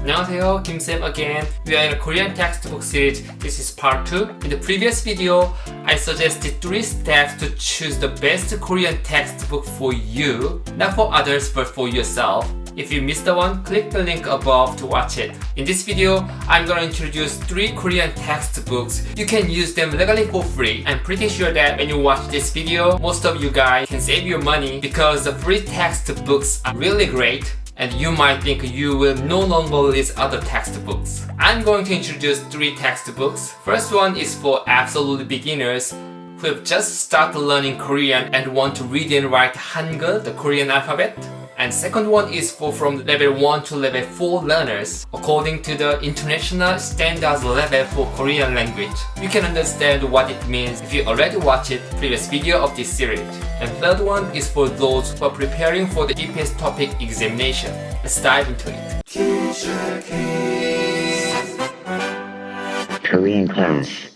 안녕하세요, Kim-Sam again. We are in a Korean textbook series. This is part 2. In the previous video, I suggested 3 steps to choose the best Korean textbook for you, not for others but for yourself. If you missed the one, click the link above to watch it. In this video, I'm gonna introduce 3 Korean textbooks. You can use them legally for free. I'm pretty sure that when you watch this video, most of you guys can save your money because the free textbooks are really great. And you might think you will no longer list other textbooks. I'm going to introduce 3 textbooks. First one is for absolute beginners who have just started learning Korean and want to read and write Hangul, the Korean alphabet. And second one is for from level 1 to level 4 learners according to the international standards level for Korean language. You can understand what it means if you already watched the previous video of this series. And third one is for those who are preparing for the EPS topic examination. Let's dive into it. Korean class.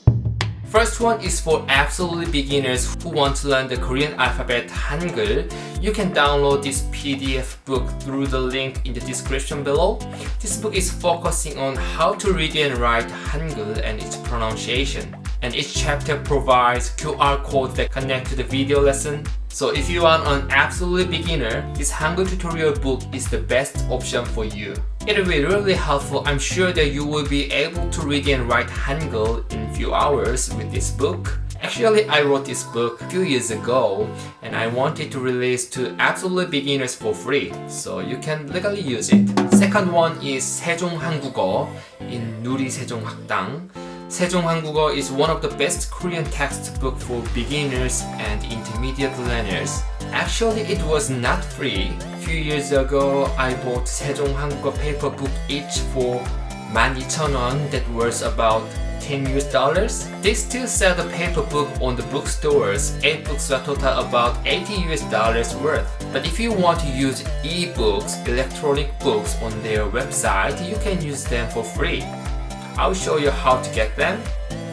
First one is for absolute beginners who want to learn the Korean alphabet Hangul. You can download this PDF book through the link in the description below. This book is focusing on how to read and write Hangul and its pronunciation. And each chapter provides QR codes that connect to the video lesson. So if you are an absolute beginner, this Hangul tutorial book is the best option for you. It will be really helpful. I'm sure that you will be able to read and write Hangul in a few hours with this book. Actually, I wrote this book a few years ago and I wanted to release to absolute beginners for free, so you can legally use it. Second one is 세종한국어 in 누리세종학당. 세종한국어 is one of the best Korean textbook for beginners and intermediate learners. Actually, it was not free. A few years ago, I bought 세종한국어 paper book each for 12,000원, that was about $10. They still sell the paper book on the bookstores. 8 books are total about $80 worth. But if you want to use e-books, electronic books on their website, you can use them for free. I'll show you how to get them.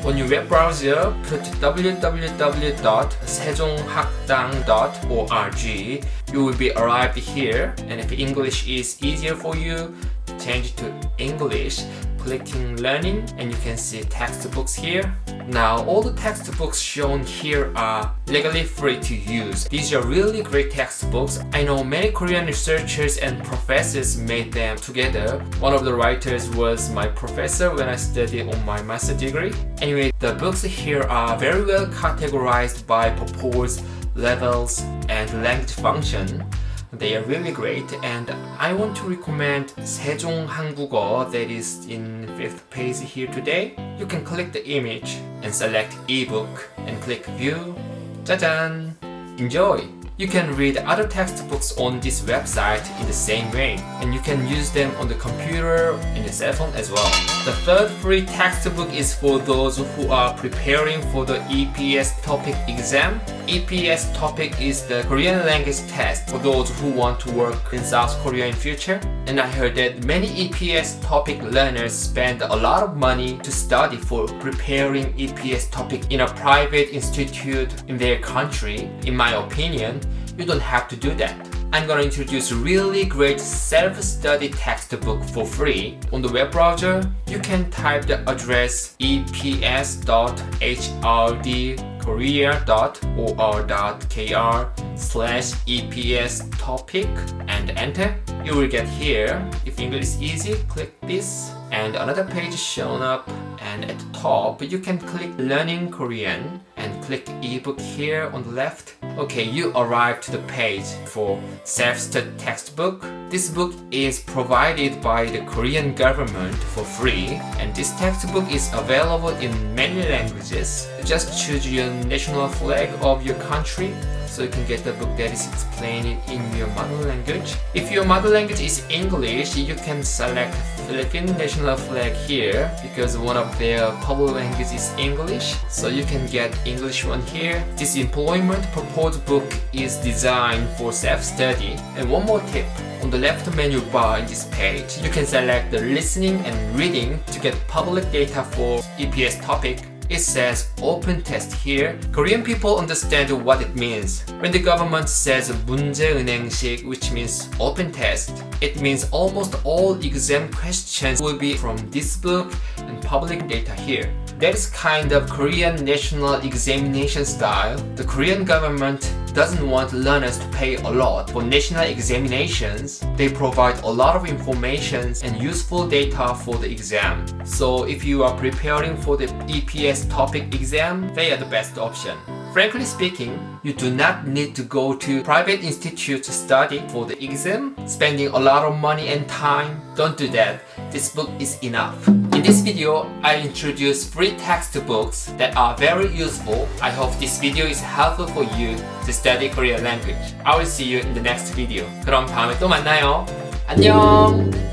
On your web browser, put www.sejonghakdang.org. You will be arrived here, and if English is easier for you, change to English. Clicking learning, and you can see textbooks here. Now all the textbooks shown here are legally free to use. These are really great textbooks. I know many Korean researchers and professors made them together. One of the writers was my professor when I studied on my master degree. Anyway, the books here are very well categorized by purpose, levels, and language function. They are really great, and I want to recommend 세종한국어 that is in 5th page here today. You can click the image and select ebook and click view. 짜잔! Enjoy! You can read other textbooks on this website in the same way, and you can use them on the computer and the cell phone as well. The third free textbook is for those who are preparing for the EPS topic exam. EPS topic is the Korean language test for those who want to work in South Korea in future. And I heard that many EPS topic learners spend a lot of money to study for preparing EPS topic in a private institute in their country. In my opinion, you don't have to do that. I'm gonna introduce a really great self-study textbook for free. On the web browser, you can type the address eps.hrdkorea.or.kr/EPS topic and enter. You will get here. If English is easy, click this and another page is shown up, and at the top you can click Learning Korean and click ebook here on the left. Okay, you arrive to the page for self-study textbook. This book is provided by the Korean government for free, and this textbook is available in many languages. Just choose your national flag of your country so you can get the book that is explained in your mother language. If your mother language is English, you can select Philippine national flag here because one of their public languages is English, so you can get English one here. This employment proposed book is designed for self-study. And one more tip, on the left menu bar in this page, you can select the listening and reading to get public data for EPS topic. it says open test here. Korean people understand what it means. When the government says 문제은행식, which means open test, it means almost all exam questions will be from this book and public data here. That is kind of Korean national examination style. The Korean government doesn't want learners to pay a lot for national examinations. They provide a lot of information and useful data for the exam. So if you are preparing for the EPS topic exam, they are the best option. Frankly speaking, you do not need to go to private institute to study for the exam, spending a lot of money and time. Don't do that. This book is enough. In this video, I introduce free textbooks that are very useful. I hope this video is helpful for you to study Korean language. I will see you in the next video. 그럼 다음에 또 만나요. 안녕!